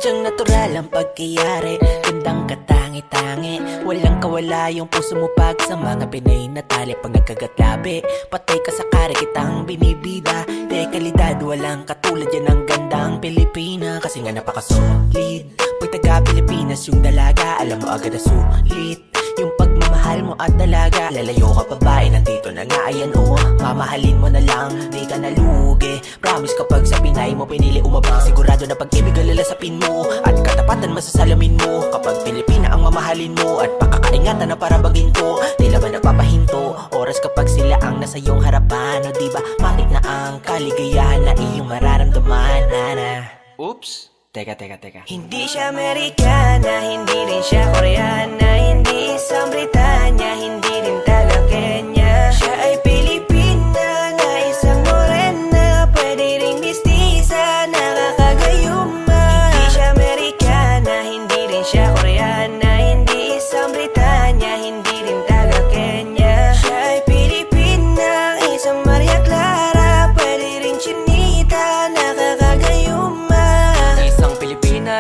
Sadyang natural ang pagkayari, gandang katangi-tangi. Walang kawala yung puso mo pag sa mga Pinay na tali. Pag nagkagatlabi, patay ka sa kare kitang binibida. De kalidad, walang katulad yan ang gandang Pilipina. Kasi nga napaka-solid. Pag taga-Pilipinas yung dalaga, alam mo agad na sulit yung pagmamahal mo at dalaga. Lalayo ka pa ba? Nandito na nga, ayan o. Mamahalin mo na lang, di ka nalugi. Promise kapag sa Pinay mo pinili umabang, sigurado na pag-ibig ang lalasapin mo at katapatan masasalamin mo. Kapag Pilipina ang mamahalin mo at pakakaingatan na para baginto, tila ba nagpapahinto oras kapag sila ang nasa iyong harapan. O diba matik na ang kaligayahan na iyong mararamdaman, Nana. Oops! Teka. Hindi siya Amerikana, hindi rin siya Koreana, hindi isang Britanya, hindi rin taga Kenya. Siya ay Pilipina na isang morena, pwede ring mistisa, nakakagayuma. Hindi siya Amerikana, hindi rin siya Koreana, hindi isang Britanya, hindi rin taga Kenya. Siya ay Pilipina, isang Maria Clara, pwede ring chinita, nakakagayuma.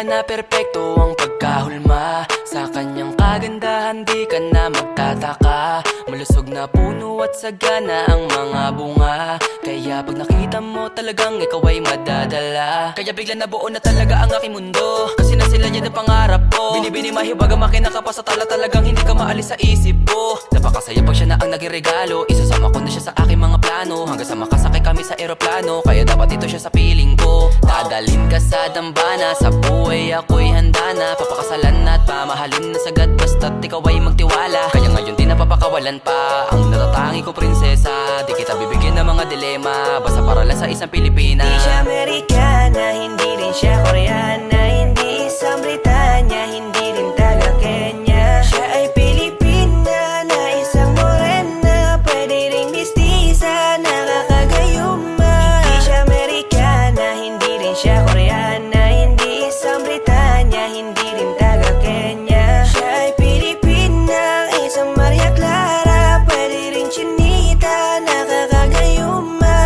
Na perpekto ang pagkahulma sa kanyang kagandahan, di ka na magtataka. Malusog na puno at sagana ang mga bunga, kaya pag nakita mo talagang ikaw ay madadala. Kaya bigla nabuo na talaga ang aking mundo, kasi na sila yan ang pangarap ko. Binibini mahiwaga makinaka pa sa tala, talagang hindi ka maalis sa isip ko. Napakasaya pag siya na ang naging regalo, isasama ko na siya sa aking mga plano, hanggang sa makasakay kami sa eroplano. Kaya dapat ito siya sa piling ko. Dadalhin ka sa dambana, sa buhay ako'y handa na. Papakasalan at pamahalin na sagad, basta't ikaw ay magtiwala. Kaya ngayon di napapakawalan pa ang natatangi ko, prinsesa. Di kita bibigyan ng mga dilema, basta para lang sa isang Pilipina. Hindi siya Amerikana, hindi rin siya Koreana, hindi isang Britanya, hindi rin taga Kenya. Siya ay Pilipina na isang morena, pwede ring mistisa, nakakagayuma. Hindi siya Amerikana, hindi rin siya Koreana, hindi isang Britanya, hindi rin taga Kenya. Siya ay Pilipina, isang Maria Clara, pwede ring chinita, nakakagayuma.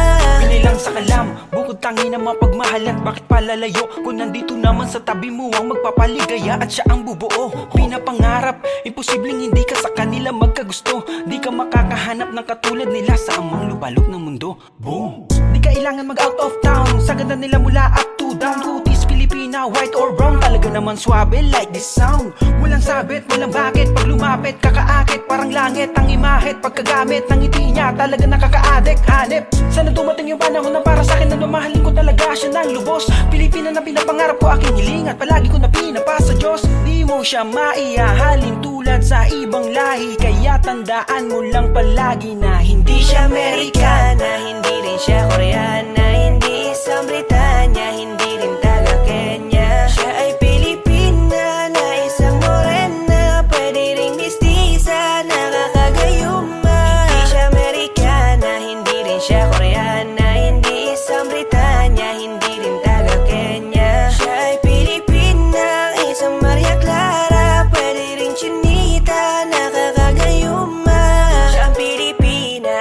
Pinilang sa kalam, bukod tangi na mapagmahalan, bakit palalayo kung nandito naman sa tabi mo ang magpapaligaya at siya ang bubuo. Pinapangarap, imposibleng hindi ka sa kanila magkagusto. Di ka makakahanap ng katulad nila sa amang lubalok ng mundo. Boom! Di kailangan mag out of town, sa ganda nila mula up to down. Kutis, Pilipina, white or brown, talaga naman swabe like this sound. Walang sabit, walang bakit, pag lumapit kakaakit, parang langit ang imahit. Pagkagamit ng ngiti niya, talaga nakaka-addict. Hanip, sana dumating yung panahon na para sa akin na mamahalin ko talaga siya ng lubos. Pilipina na pinapangarap ko, aking hiling at palagi ko na pinapasa Diyos. Di mo siya maihahalin tulad sa ibang lahi, kaya tandaan mo lang palagi na hindi siya Amerikana, hindi rin siya Koreana, hindi isang Britanya, hindi rin taga Kenya. Siya ay Pilipina na isang morena, pwede ring mistisa, nakakagayuma. Hindi siya Amerikana, hindi rin siya Koreana, hindi isang Britanya, hindi rin taga Kenya. Siya ay Pilipina, isang Maria Clara, pwede ring chinita, nakakagayuma. Siya ang Pilipina,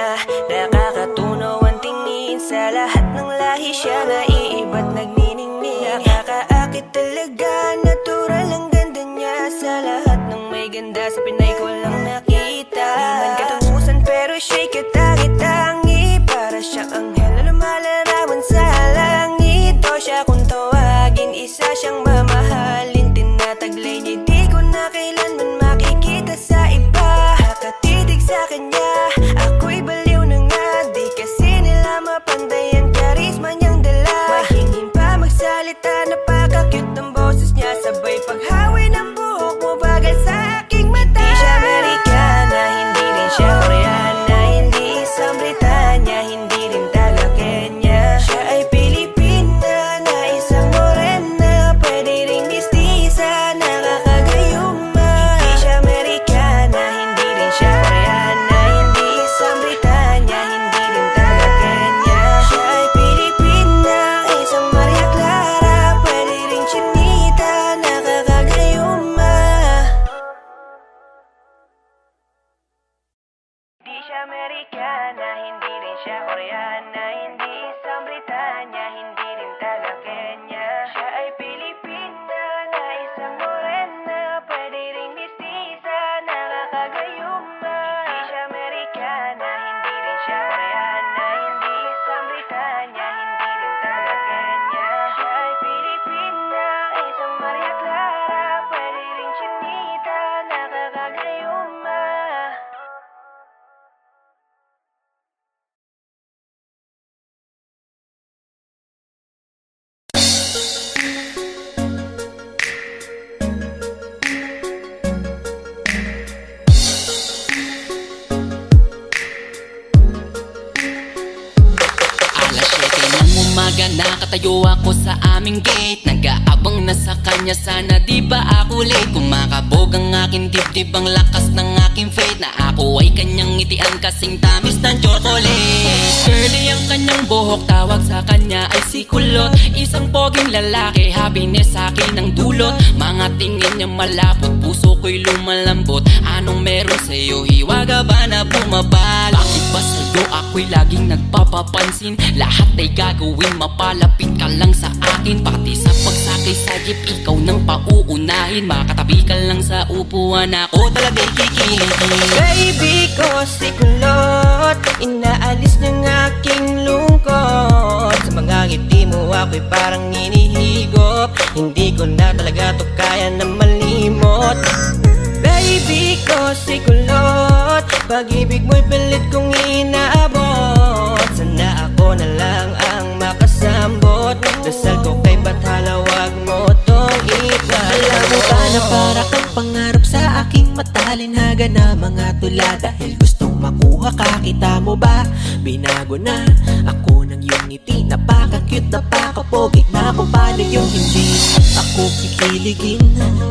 nakakatunaw ang tingin, sa lahat ng lahi siya naiiba't nagniningin. Nakatayo ako sa aming gate, nag-aabang na sa kanya, sana di ba ako late. Kumakabog ang aking dibdib, ang lakas ng aking faith, na ako ay kanyang ngitian kasing tamis ng chocolate. Curly ang kanyang buhok, tawag sa kanya ay si Kulot. Isang poging lalaki, happiness sa akin ang dulot. Mga tingin niya malapot, puso ko'y lumalambot. Anong meron sa'yo, hiwaga ba na bumabal? Bakit ba sa'yo ako'y laging nagpapapansin? Lahat ay gagawin, mapalapit ka lang sa akin. Pati sa pagsakay sa jeep, ikaw nang pauunahin. Makatabi ka lang sa upuan, ako talaga'y kikiligin. Baby ko si Kulot, inaalis ng aking lungkot. Sa mga ngiti mo ako'y parang inihigop, hindi ko na talaga to kaya na malimot. Baby ko si Kulot, pag-ibig mo'y pilit kong inaabot. Sana ako na lang ang makasambot, dasal ko kay Bathala, wag mo tong ipalamot. Alam mo ba na para kang pangarap sa aking matalinhaga na mga tula? Dahil gustong makuha ka, kita mo ba? Binago na ako ng iyong ngiti, napaka-cute, napaka-pogi, na kung paano yung hindi ako kikiligin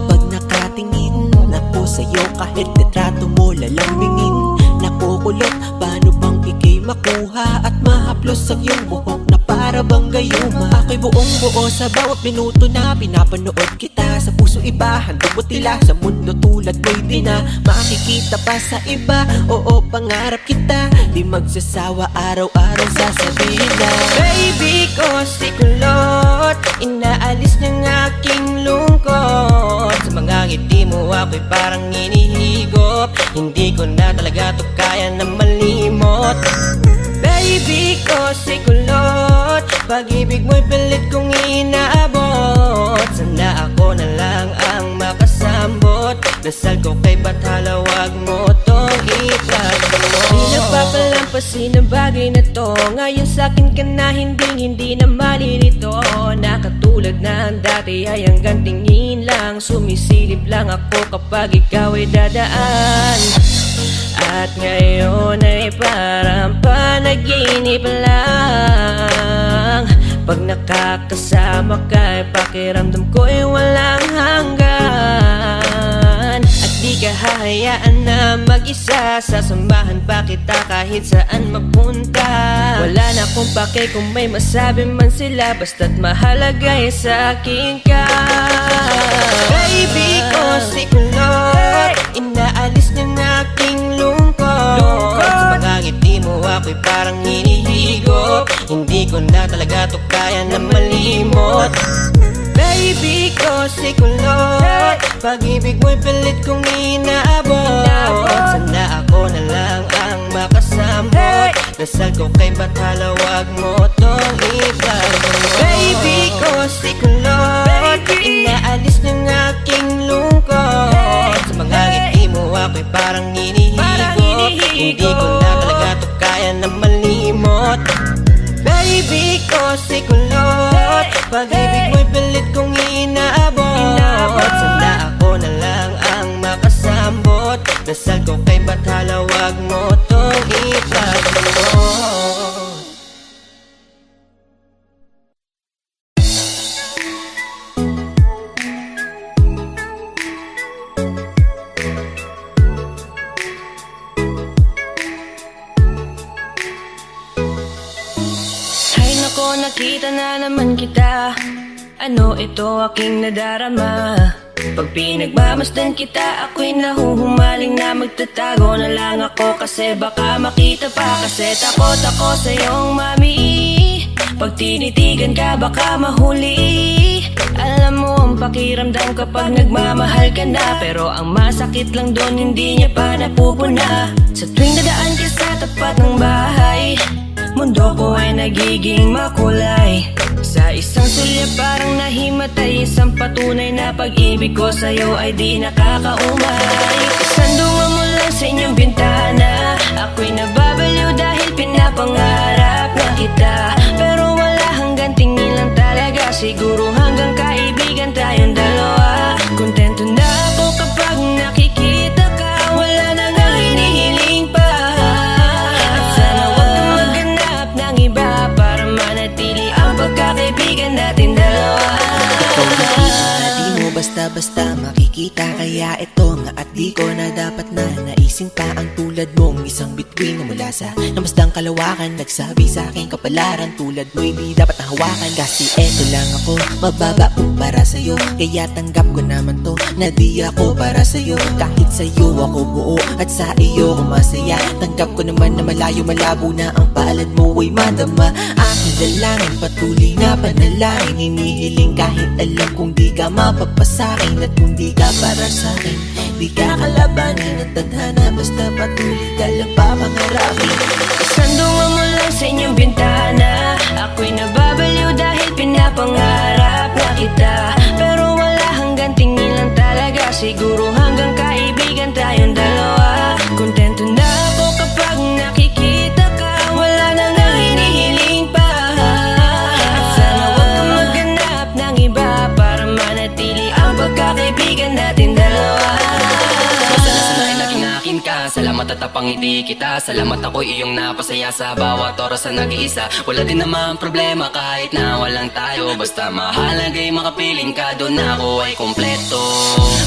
pag nakatingin ako sa'yo. Kahit litrato mo lalambingin, nakukulot, paano bang ikay makuha at mahaplos ang iyong buhok na para bang gayuma? Ako'y buong buo sa bawat minuto na pinapanood kita. Sa puso iba, handog mo tila, sa mundo tulad mo'y di na makikita pa sa iba. Oo, pangarap kita, di magsasawa, araw-araw sasabihin na Baby ko si Kulot, inaalis ng aking lungkot. Sa mga ngiti mo ako'y parang inihigop, hindi ko na talaga to kaya na malimot. Baby ko si Kulot, pag-ibig mo'y pilit kong inaabot. Sana ako na lang ang makasambot, dasal ko kay Bathala, wag mo tong ipagdamot. Di nagpapalampasin ang bagay na to, ngayon sa'kin ka na hindi na malilito. Na katulad na ang dati ay hanggang tingin lang, sumisilip lang ako kapag ikaw ay dadaan. At ngayon ay parang panaginip lang, pag nakakasama ka, pakiramdam ko ay walang hanggan. At di ka hahayaan na mag-isa, sasamahan pa kita kahit saan mapunta. Wala na akong pake kung may masabi man sila, basta't mahalaga ay sa akin ka. Baby ko si Kulot, inaalis ng aking lungkot. Sa mga ngiti mo ako'y parang hinihigop, hindi ko na talaga to kaya na malimot. Baby ko si Kulot, pag-ibig mo'y pilit kong inaabot. Sana ako na lang ang makasambot, dasal ko kay Bathala, wag mo tong ipagdamot. Baby ko si Kulot, inaalis ng aking lungkot. Sa mga ngiti mo ako'y parang hinihigop, hindi ko na talaga to kaya na malimot. Baby ko si Kulot, pag-ibig mo'y pilit kong inaabot. Sana ako na lang ang makasambot, dasal ko kay Bathala, wag mo tong ipagdamot. Nakita na naman kita, ano ito aking nadarama? Pag pinagmamasdan kita, ako'y nahuhumaling na magtatago na lang ako, kasi baka makita pa. Kasi takot ako sa iyong mami, pag tinitigan ka baka mahuli. Alam mo ang pakiramdam kapag nagmamahal ka na, pero ang masakit lang doon hindi niya pa napupuna. Sa tuwing dadaan ka sa tapat ng bahay, mundo ko ay nagiging makulay. Sa isang sulya parang nahimatay, isang patunay na pag-ibig ko sa'yo ay di nakakaumay. Sandungan mo lang sa inyong bintana, ako'y nababaliw dahil pinapangarap na kita. Pero wala hanggang tingin lang talaga, siguro hanggang kaibigan tayong dalawa. Kontento na ako kapag nakikita ka, wala na nga hinihiling pa. At sana wag na maghanap ng iba para manatili ang pagkakaibigan basta makikita. Kaya ito nga at di ko na dapat na naising pa ang tulad mong isang bituin na mula sa namasdang kalawakan. Nagsabi sa aking kapalaran, tulad mo hindi dapat nahawakan. Kasi eto lang ako, mababa po para sa'yo. Kaya tanggap ko naman to, na di ako para sa'yo. Kahit sa'yo ako buo at sa iyo ko masaya. Tanggap ko naman na malayo malabo na ang palad mo ay madama. Aking dalangin, patuloy na panalangin, hinihiling kahit alam kong di ka mapapasakin. At kung di ka para sa'kin, di ka kalabanin at tadhana. Basta patuloy ka lang papangarapin. Sandungan mo lang sa inyong bintana, ako'y nababaliw dahil pinapangarap na kita. Pero wala hanggang tingin lang talaga, siguro hanggang kaibigan tayong dalawa. Kontento na ako kapag nakikita ka, wala nang hinihiling pa. At sana wag kang maghanap ng iba para manatili ang pagkakaibigan natin dalawa. Salamat at napangiti kita. Salamat ako'y iyong napasaya sa bawat oras na nag-iisa. Wala din naman problema kahit na walang tayo. Basta mahalagay makapiling ka, doon ako ay kompleto.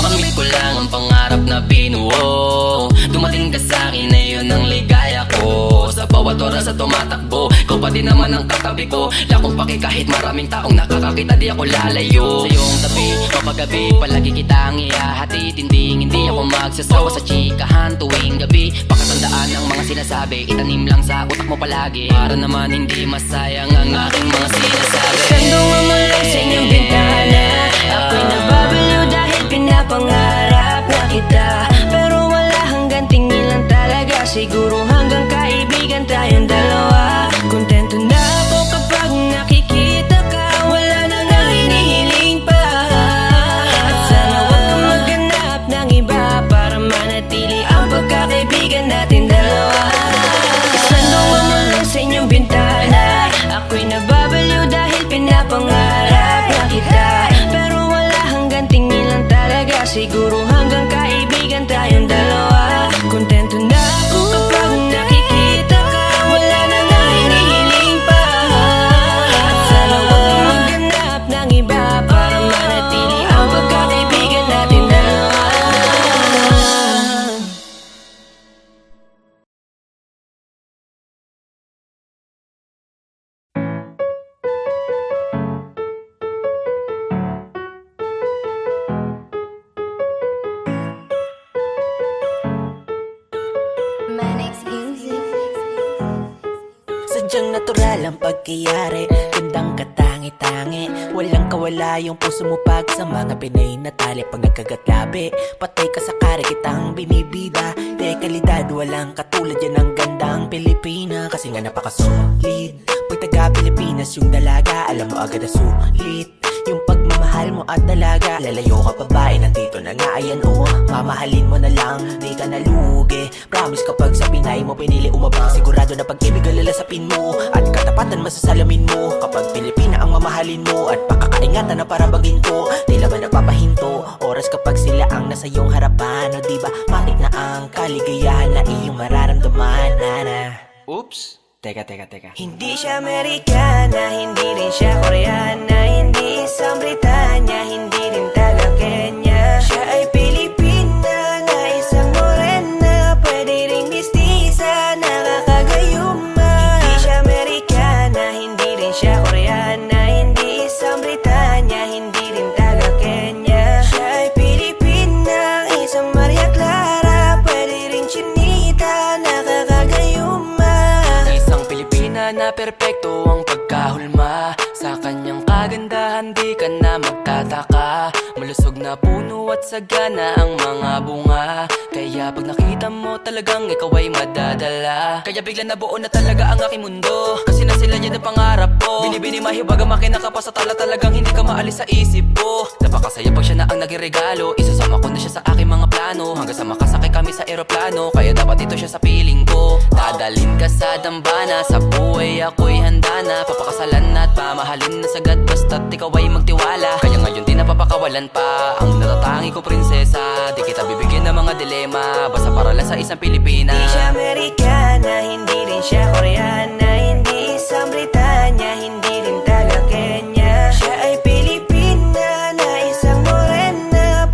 Panglit ko lang ang pangarap na binuo. Dumating ka sa'kin na yun ang ligaya ko. Sa bawat oras na tumatakbo, ikaw pa din naman ang katabi ko. Lakong paki kahit maraming taong nakakakita, di ako lalayo. Sa iyong tabi, kapag gabi, palagi kitang ihahatid. Hindi ako magsasawa sa chikahan tuwing gabi. Pakatandaan ang mga sinasabi, itanim lang sa utak mo palagi, para naman hindi masayang ang aking mga sinasabi. Sandungan mo lang sa inyong bintana, ako'y nababaliw dahil pinapangarap na kita. Pero wala hanggang tingin lang talaga, siguro hanggang kaibigan tayong dalawa. Kontento na ako kapag nakikita ka, wala nang hinihiling pa. At sana wag kang maghanap ng iba para manatili ang pagkakaibigan natin dalawa. Sandungan mo lang sa inyong bintana, ako'y nababaliw dahil pinapangarap na kita. Pero wala hanggang tingin lang talaga, siguro hanggang kaibigan tayong dalawa. Kontento na ako kapag nakikita ka, wala nang hinihiling pa. At sana wag kang maghanap ng iba para manatili ang pagkakaibigan natin dalawa. Sadyang natural ang pagkayari, gandang katangi-tangi. Walang kawala yung puso mo pag sa mga Pinay na tali. Pag nagkagatlabi, patay ka sa kare kitang binibida. De kalidad, walang katulad yan ang gandang Pilipina. Kasi nga napakasolid, pag taga Pilipinas yung dalaga, alam mo agad na sulit yung pagmamahal mo at dalaga. Lalayo ka babae, nandito na nga ayan o, mamahalin mo na lang, di ka nalugi. Promise kapag sa Pinay mo pinili umabang, sigurado na pag-ibig ang lalasapin mo at katapatan masasalamin mo. Kapag Pilipina ang mamahalin mo at pakakaingatan na parabagin ko, tila ba napapahinto oras kapag sila ang nasa iyong harapan. O diba matik na ang kaligayahan na iyong mararamdaman, nana. Oops, teka. Hindi siya Amerikana, hindi rin siya Koreana, hindi isang Britanya, hindi rin taga Kenya. Siya ay Pilipina na isang morena, pwede ring mistisa, nakakagayuma. Hindi siya Amerikana, hindi rin siya Koreana, hindi isang Britanya, hindi rin taga Kenya. Siya ay Pilipina, isang Maria Clara, pwede ring chinita, nakakagayuma. Isang Pilipina na perpekto ang pagkahulma. Sa kanyang kagandahan di ka na magtataka. Malusog na puno at sagana ang mga bunga. Kaya pag nakita mo talagang ikaw ay madadala. Kaya bigla nabuo na talaga ang aking mundo. Kasi na sila yan ang pangarap ko. Binibini mahiwaga makinaka pa sa tala, talagang hindi ka maalis sa isip ko. Napakasaya pag siya na ang nagregalo. Isasama ko na siya sa aking mga plano, hanggang sa makasakay kami sa eroplano. Kaya dapat ito siya sa piling ko. Dadalhin ka sa dambana, sa buhay ako'y handa na. Papakasalan at pamahalin na sagad, basta't ikaw ay magtiwala. Kaya ngayon di napapakawalan pa ang natatangi ko prinsesa. Di kita bibigyan ng mga dilema, basta para lang sa isang Pilipina. Hindi siya Amerikana, hindi rin siya Koreana, hindi isang Britanya, hindi rin taga Kenya. Siya ay Pilipina na isang morena,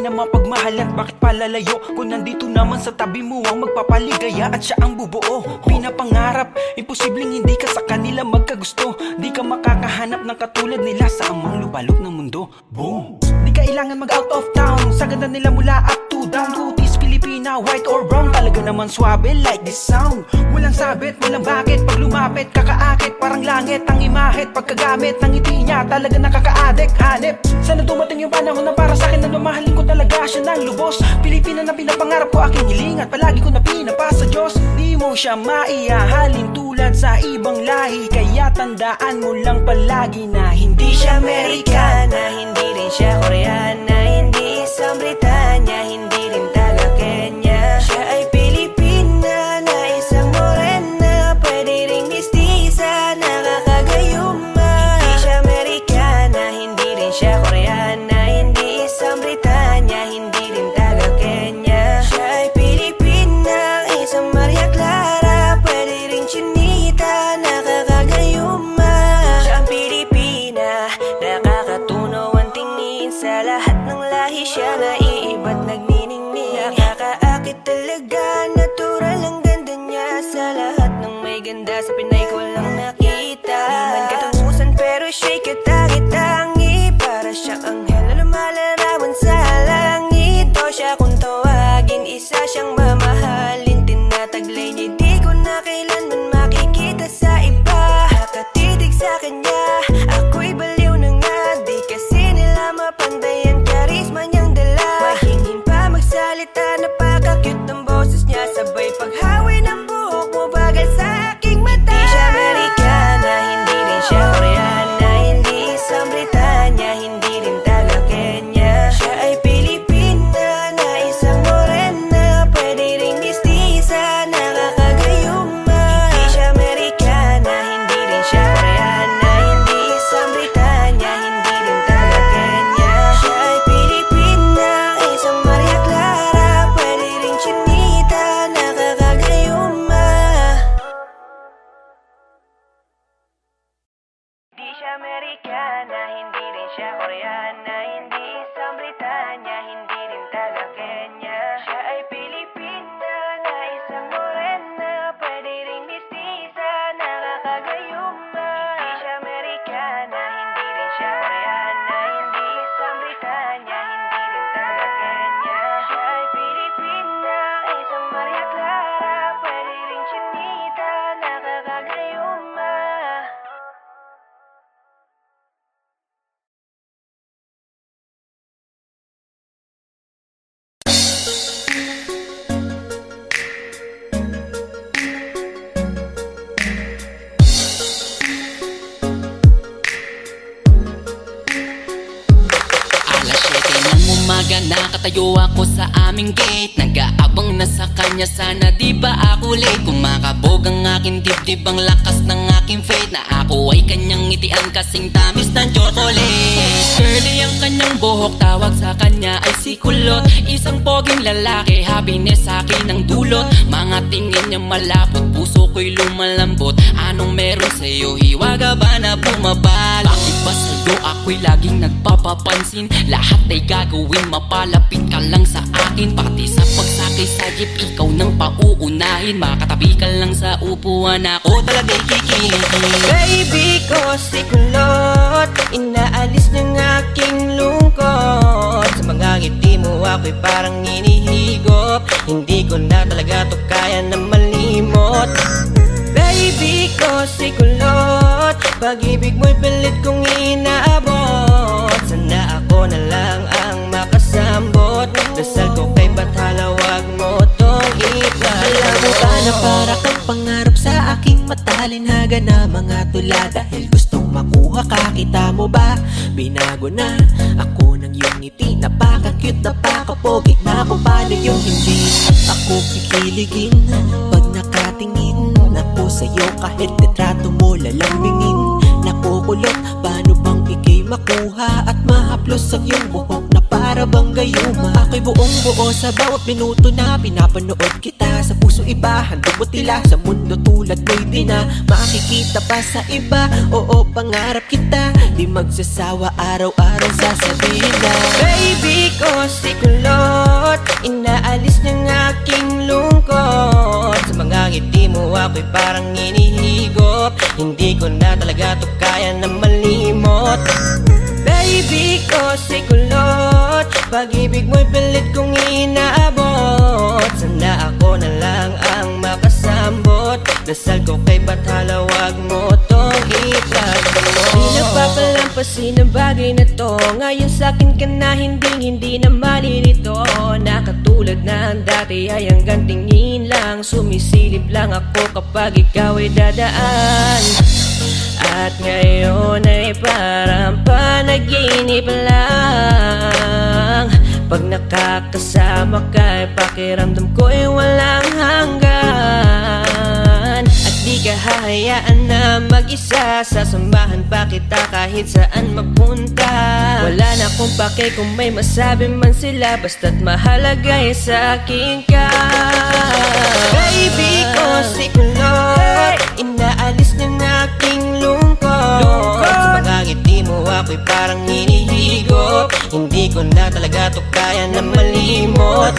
na mapagmahal at bakit palalayo kung nandito naman sa tabi mo ang magpapaligaya at siya ang bubuo. Pinapangarap, imposibleng hindi ka sa kanila magkagusto. Di ka makakahanap ng katulad nila sa amang lubalok ng mundo. Boom! Di kailangan mag out of town, sa ganda nila mula up to down. Kutis, Pilipina, white or brown, talaga naman swabe like this sound. Walang sabit, walang bakit, pag lumapit kakaakit, parang langit ang imahit. Pagkagamit ng ngiti niya, talaga nakaka-addict. Hanip, sana dumating yung panahon na para sa akin na lumahalin ko talaga siya ng lubos. Pilipina na pinapangarap ko, aking hiling at palagi ko na pinapasa Diyos. Di mo siya maihahalin tulad sa ibang lahi, kaya tandaan mo lang palagi na hindi siya Amerikana, hindi rin siya Koreana, hindi isang Britanya, hindi rin taga Kenya. Siya ay Pilipina na isang morena, pwede ring mistisa, nakakagayuma. Hindi siya Amerikana, hindi rin siya Koreana, hindi isang Britanya, hindi rin taga Kenya. Siya ay Pilipina, isang Maria Clara, pwede ring chinita, nakakagayuma. Siya ang Pilipina, nakakatunaw ang tingin, sa lahat ng lahi siya naiiba't nagniningning. Nakakaakit talaga, natural ang ganda niya, sa lahat ng may ganda sa Pinay ko lang nakita. Di man katungusan pero siya'y katangi-tangi, para siyang anghel na lumalarawan sa langit. O siya kung tawagin, isa siyang mamahalin, tinataglay niya, di ko na kailanman makikita sa iba. Nakatitig sa kanya, ako'y baliw na nga, di kasi nila mapandayan karisma niyang dala. Mahingin pa magsalita, napaka-cute ng boses niya, sabay paghawi ng buhok mo, bagal sa aking mata. Di siya Amerikana, hindi rin siya Koreana, hindi isang Britanya, hindi rin taga Kenya. Siya ay Pilipina na isang morena, pwede ring mistisa, nakakagayuma. Hindi siya Amerikana, hindi rin siya Koreana, hindi isang Britanya, hindi rin taga Kenya. Siya ay Pilipina, isang Maria Clara, pwede ring chinita, nakakagayuma. Di siya Amerikana, hindi rin siya Koreana, hindi isang Britanya, hindi rin taga Kenya. Siya ay Pilipina na isang morena, pwede ring mistisa, nakakagayuma. Di siya Amerikana, hindi rin siya Koreana, hindi isang Britanya, hindi rin taga Kenya. Siya ay Pilipina, isang Maria Clara, pwede ring chinita, nakakagayuma. Alas 7 ng umaga, nakatayo ako sa aming gate, nag-aabang na sa kanya, sana di ba ako late. Kumakabog ang aking dibdib, ang lakas ng aking faith, na ako ay kanyang ngitian kasing tamis ng chocolate. Curly ang kanyang buhok, tawag sa kanya ay si Kulot, isang poging lalaki, happiness sa akin ang dulot. Mga tingin niya malapot, puso ko'y lumalambot. Anong meron sa'yo, hiwaga ba na bumabal? Bakit ba sa'yo ako'y laging nagpapapansin? Lahat ay gagawin, mapalapit ka lang sa akin. Pati sa pagsakay sa jeep, ikaw nang pauunahin. Makatabi ka lang sa upuan, ako talaga'y kikiligin. Baby ko si Kulot, inaalis ng aking lungkot. Sa mga ngiti mo ako'y parang inihigop, hindi ko na talaga to kaya na malimot. Baby ko si Kulot, pag-ibig mo'y pilit kong inaabot. Sana ako na lang ang makasambot, dasal ko kay Bathala, wag mo tong ipa. Alam mo ba na para kang pangarap sa aking matalinhaga na mga tula, dahil gustong makuha ka, kita mo ba? Binago na ako ng iyong ngiti, napaka-cute, napaka-pogi, na kung paano yung hindi ako kikiligin pag nakatingin ako sa'yo, kahit litrato mo lalambingin. Nakukulot, paano bang ikay makuha at mahaplos ang iyong buhok na para bang gayuma. Ako'y buong buo sa bawat minuto na pinapanood kita. Sa puso iba, handog mo tila. Sa mundo tulad mo'y di na makikita pa sa iba. Oo, pangarap kita, di magsasawa araw-araw sasabihin na Baby ko si kulot, inaalis ng aking lungkot. Sa mga ngiti mo ako'y parang inihigop. Hindi ko na talaga to kaya na malimot. Baby ko si kulot, pag-ibig mo'y pilit kong inaabot. Sana ako na lang ang makasambot. Dasal ko kay Bathala, wag mo tong ipagdamot. Di nagpapalampasin ang bagay na to. Ngayon sa'kin ka na hindi na malilito. Na katulad ng dati ay hanggang tingin lang. Sumisilip lang ako kapag ikaw ay dadaan. At ngayon ay parang panaginip lang. Pag nakakasama ka, pakiramdam ko ay walang hanggan. At di ka hahayaan na mag-isa, sasamahan pa kita kahit saan mapunta. Wala na akong pake kung may masabi man sila, basta't mahalaga ay sa'kin ka. Baby ko si kulot, inaalis ng aking lungkot. Sa mga ngiti mo ako'y parang hinihigop. Hindi ko na talaga to kaya na malimot.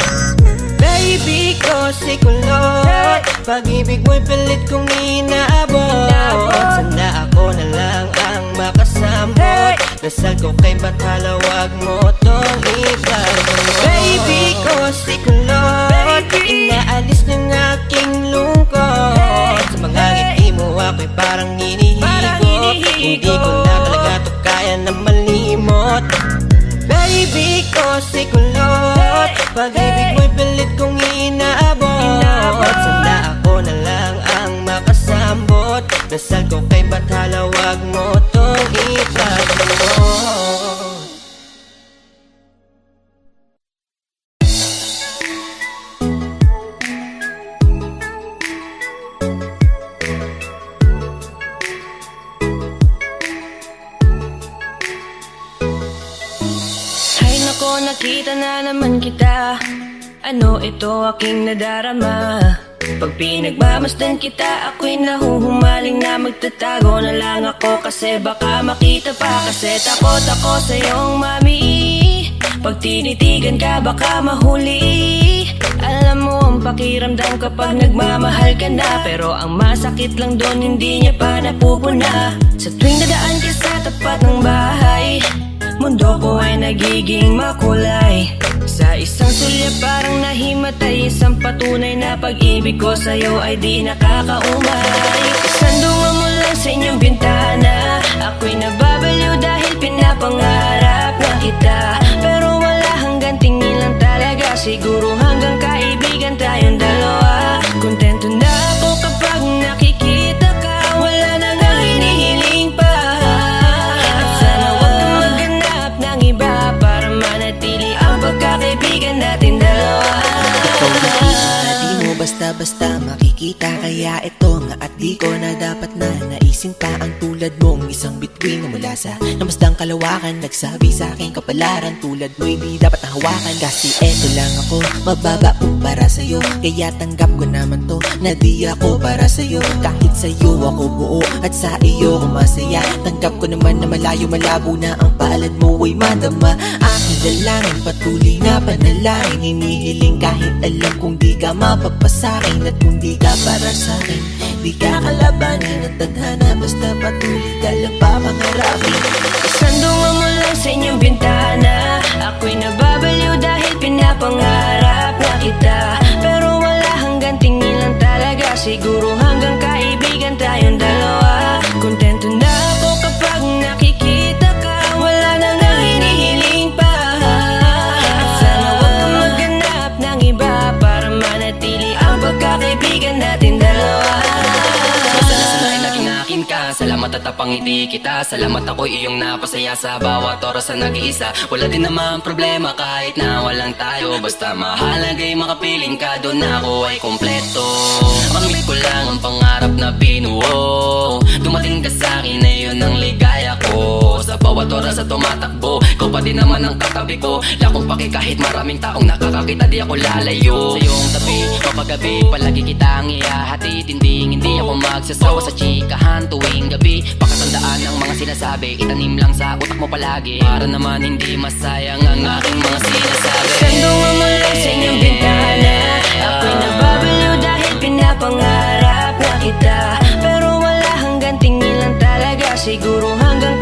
Baby ko si kulot, pag-ibig mo'y pilit kong inaabot. Sana ako na lang ang makasambot. Dasal ko kay Bathala, wag mo tong ipagdamot. Baby ko si kulot, inaalis ng aking lungkot. Sa mga ngiti mo ako'y parang hinihigop. Hindi ko na talaga to kaya na malimot. Baby ko si kulot, pag-ibig mo'y pilit kong inaabot. Sana ako na lang ang makasambot. Dasal ko kay Bathala, wag mo tong ipagdamot. Nakita na naman kita, ano ito aking nadarama. Pag pinagmamasdan kita, ako'y nahuhumaling na magtatago na lang ako. Kasi baka makita pa, kasi takot ako sa iyong mami. Pag tinitigan ka, baka mahuli. Alam mo ang pakiramdam kapag nagmamahal ka na, pero ang masakit lang doon, hindi niya pa napupuna. Sa tuwing dadaan ka sa tapat ng bahay, mundo ko ay nagiging makulay. Sa isang sulya parang nahimatay, isang patunay na pag-ibig ko sa'yo ay di nakakaumay. Sandungan mo lang sa inyong bintana, ako'y nababaliw dahil pinapangarap na kita. Pero wala hanggang tingin lang talaga, siguro hanggang kaibigan tayong dalawa. Kontento na ako kapag nakikita ka, wala na nga hinihiling pa. At sana wag kang maghanap ng iba para manatili ang pagkakaibigan natin dalawa. Ikaw nakita, di mo basta-basta makikita. Kaya ito nga at di ko na dapat na naisin pa ang tulad mong isang bituin na mula sa namasdang kalawakan. Nagsabi sa aking kapalaran, tulad mo hindi dapat nahawakan. Kasi eto lang ako, mababa para sa'yo. Kaya tanggap ko naman to, na di ako para sa'yo. Kahit sa'yo ako buo at sa iyo ako masaya. Tanggap ko naman na malayo malabo na ang palad mo ay madama. Aking dalangin, patuloy na panalangin, hinihiling kahit alam kung di ka mapapasakin. At kung di ka para sa'kin, di ka kalabanin at tadhana. Basta patuloy ka lang papangarapin. Sandungan mo lang sa inyong bintana, ako'y nababaliw dahil pinapangarap na kita. Pero wala hanggang tingin lang talaga, siguro hanggang kaibigan tayong dalawa. Kontento na ako kapag nakikita ka, wala na nga hinihiling pa. At sana wag kang maghanap ng iba para manatili ang pagkakaibigan natin dalawa. Salamat at napangiti kita, salamat ako'y iyong napasaya sa bawat oras na nag-iisa. Wala din naman problema kahit na walang tayo, basta mahalagay makapiling ka, doon ako ay kompleto. Pangit ko lang ang pangarap na binuo, dumating ka sa'kin na yun ang ligaya ko. Sa bawat oras na tumatakbo, ikaw pa din naman ang katabi ko. Lakong paki kahit maraming taong nakakakita, di ako lalayo sa iyong tabi. Kapagabi, palagi kitang ihahatid. Hindi ako magsasawa sa chikahan tuwing gabi. Pakatandaan ang mga sinasabi, itanim lang sa utak mo palagi, para naman hindi masayang ang aking mga sinasabi. Sandungan mo lang sa inyong bintana, ako'y nababaliw dahil pinapangarap na kita. Pero wala hanggang tingin lang talaga, siguro hanggang